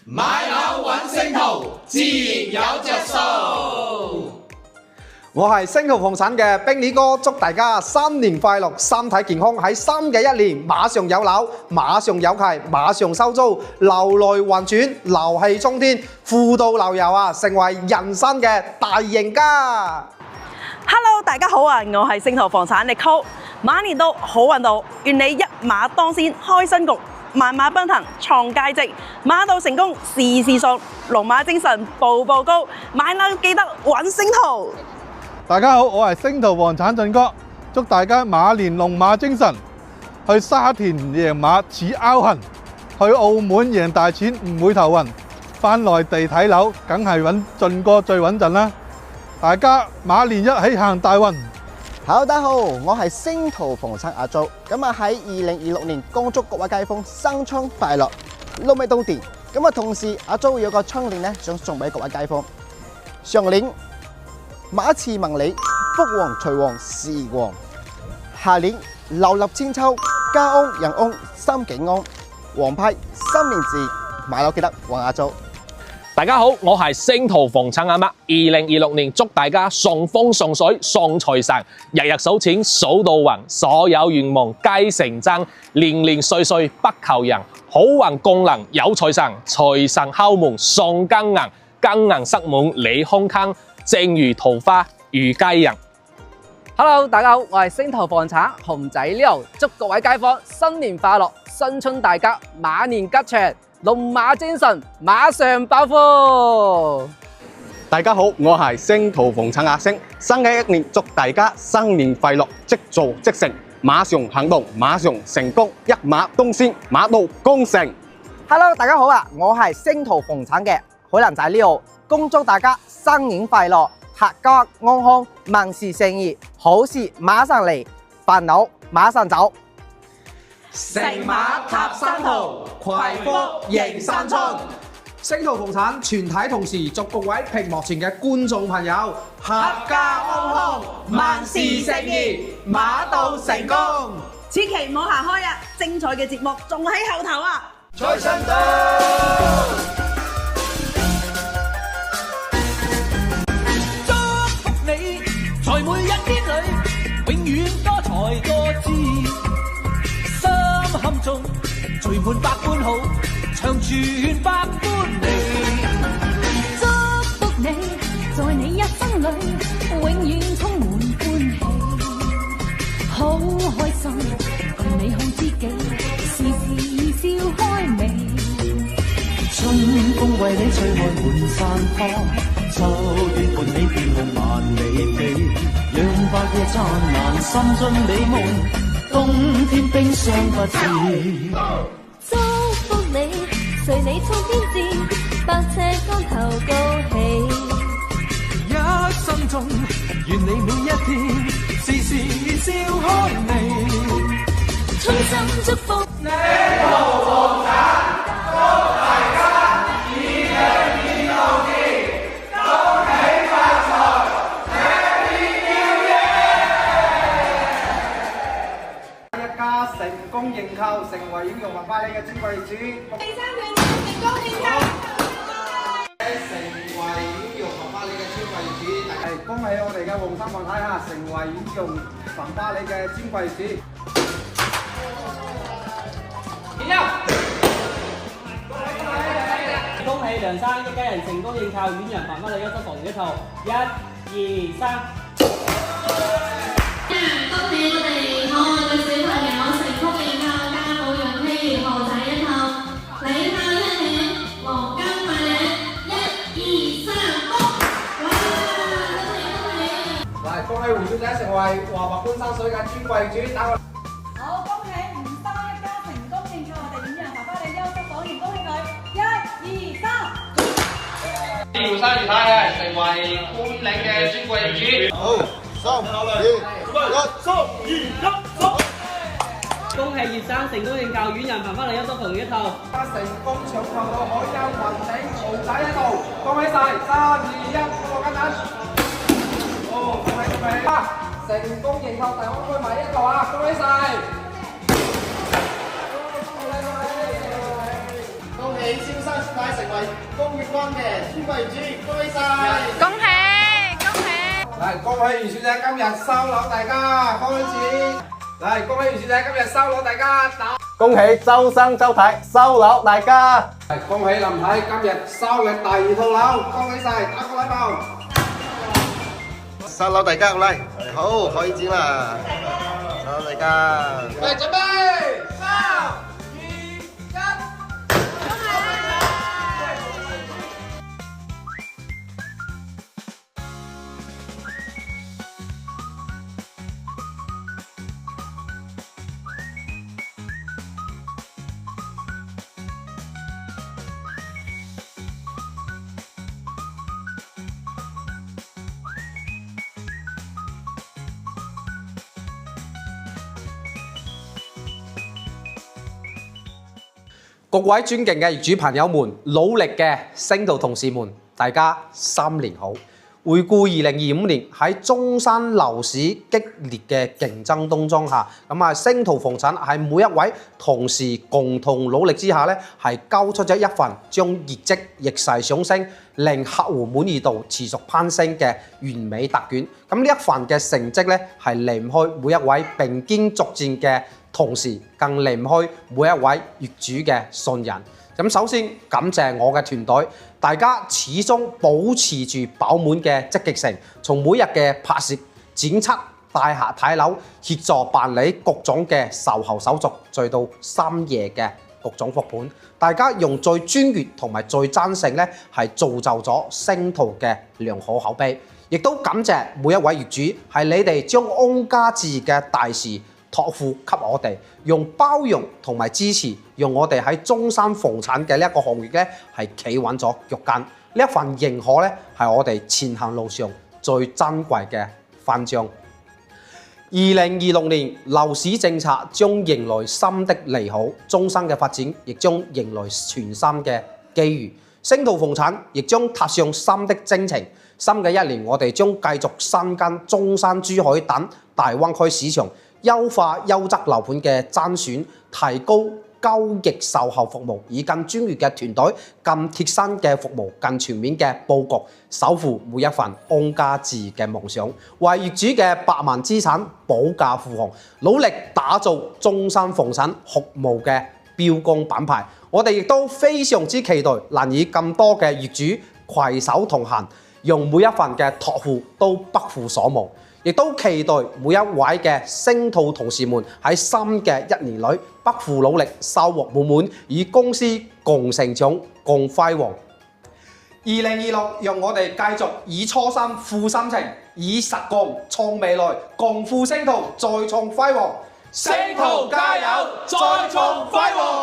買樓揾星途，自然有着數。我係星途房產嘅冰梨哥，祝大家新年快樂，身體健康。喺新嘅一年，馬上有樓，馬上有契，馬上收租，流來運轉，流氣沖天，富到流油啊！成為人生嘅大贏家。Hello， 大家好啊！我係星途房產 Nicole， 馬年到，好運到，願你一馬當先，開新局，萬馬奔騰，創佳績，馬到成功，事事順，龍馬精神，步步高，買樓記得揾星途。大家好，我係星途房產俊哥，祝大家馬年龍馬精神，去沙田贏馬似拗痕，去澳門贏大錢唔會頭暈，返內地睇樓梗係揾俊哥最穩陣啦！大家馬年一起行大運。Hello， 大家好，我係星途房產阿租，咁啊喺2026年恭祝各位街坊新春快樂，撈尾到電。咁啊同時阿租有個春聯咧，想送俾各位街坊。上年馬次萬里，福旺財旺事旺。下年流立千秋，家安人安心境安。旺批新年字，買樓記得揾阿租。大家好，我係星途房產阿媽。2026年祝大家順風順水順財神，日日數錢數到暈，所有願望皆成真，年年歲歲不求人，好運降臨有財神，財神敲門送金銀，金銀塞滿你胸襟，正如桃花遇佳人。Hello， 大家好，我係星途房產熊仔 Leo， 祝各位街坊新年快樂，新春大吉，馬年吉祥，龍馬精神，馬上暴富。大家好，我係星途房產阿星，新嘅一年祝大家新年快樂，即做即成，馬上行動，馬上成功，一馬當先，馬到功成。Hello， 大家好啊，我係星途房產嘅海南仔 Leo， 恭祝大家新年快樂，闔家安康，萬事勝意，好事馬上嚟，煩惱馬上走。乘馬踏山途，攜福迎新春。星途房產全體同時祝各位屏幕前嘅觀眾朋友闔家安康，萬事勝意，馬到成功。千祈唔好行開啊！精彩嘅節目仲喺後頭啊！財神到！在每一天裏，永遠多才多姿，心坎中聚滿百般好，長存百般美。祝福你，在你一生裏，永遠充滿歡喜，好開心，共你好知己，時時笑開眉。春風為你吹開滿山花，秋月伴你變夢萬里地，讓白夜燦爛，心中美夢，冬天冰霜不至。祝福你，隨你衝天志，百尺竿頭高起。一生中，願你每一天，時時笑開眉。衷心祝福星途房產，祝大家2026年恭喜發財 ，Happy New Year！ 一家成功認購，成為英雄文化里嘅尊貴主。第三團成功認購。成為英雄文化里嘅尊貴主，大家恭喜我哋嘅黃生房太下成為英雄文化里嘅尊貴主。恭喜梁生一家人成功認購遠洋繁花里優質房一套，1、2、3。恭喜我哋可愛嘅小朋友成功認購家寶潤禧豪仔一套，禮炮一起，黃金快領，1、2、3，恭！哇！恭喜胡小姐成為華白觀山水嘅尊貴主，打個好，恭喜吳生一家成功認購我哋遠洋繁花里優質房源，恭喜佢！1、2、3。胡生葉太嘅成為觀嶺嘅尊貴主。好，3、2、1，走！恭喜葉生成功認購遠洋繁花里優質房一套。成功搶購到海優雲頂豪仔一套，恭喜晒！3、2、1，過緊陣。哦，恭喜恭喜！成功認購大安區買一套啊，恭喜晒！恭喜蕭生！太成為工業軍嘅朱貴主，恭喜晒！恭喜恭喜！嚟恭喜袁小姐今日收樓大家，開始！嚟恭喜袁小姐今日收樓大家打！恭喜周生周太收樓大家！嚟恭喜林太今日收嘅第2套樓，恭喜晒，打個禮包！收樓大家好嚟，好開始啦！收樓大家，嚟準備，3、2、1。各位尊敬嘅業主朋友們，努力嘅星途同事們，大家新年好！回顧2025年喺中山樓市激烈嘅競爭當中下，星途房產喺每一位同事共同努力之下咧，係交出咗一份將業績逆勢上升，令客戶滿意度持續攀升嘅完美答卷。咁呢一份嘅成績咧，係離唔開每一位並肩作戰嘅同時，更離唔開每一位業主嘅信任。咁首先感謝我嘅團隊，大家始終保持住飽滿嘅積極性，從每日嘅拍攝、檢測、帶客睇樓、協助辦理各種嘅售後手續，再到深夜嘅各種復盤，大家用最專業同埋最真誠咧，係造就咗星途嘅良好口碑。亦都感謝每一位業主，係你哋將安家置業嘅大事託付給我哋，用包容同埋支持，用我哋喺中山房產嘅呢一個行業咧係企穩咗腳跟。呢一份認可咧係我哋前行路上最珍貴嘅勳章。2026年樓市政策將迎來新的利好，中山嘅發展亦將迎來全新嘅機遇。星途房產亦將踏上新的征程。新嘅一年，我哋將繼續深耕中山、珠海等大灣區市場，優化優質樓盤嘅甄選，提高交易售後服務，以更專業嘅團隊、更貼身嘅服務、更全面嘅佈局，守護每一份安家置業嘅夢想，為業主嘅百萬資產保駕護航，努力打造中山房產服務嘅標杆品牌。我哋亦都非常之期待能與更多嘅業主攜手同行，用每一份嘅託付都不負所望。亦都期待每一位嘅星途同事們喺新嘅一年裏不負努力，收穫滿滿，與公司共成長、共輝煌。2026，讓我哋繼續以初心付心情，以實幹創未來，共赴星途，再創輝煌。星途加油，再創輝煌！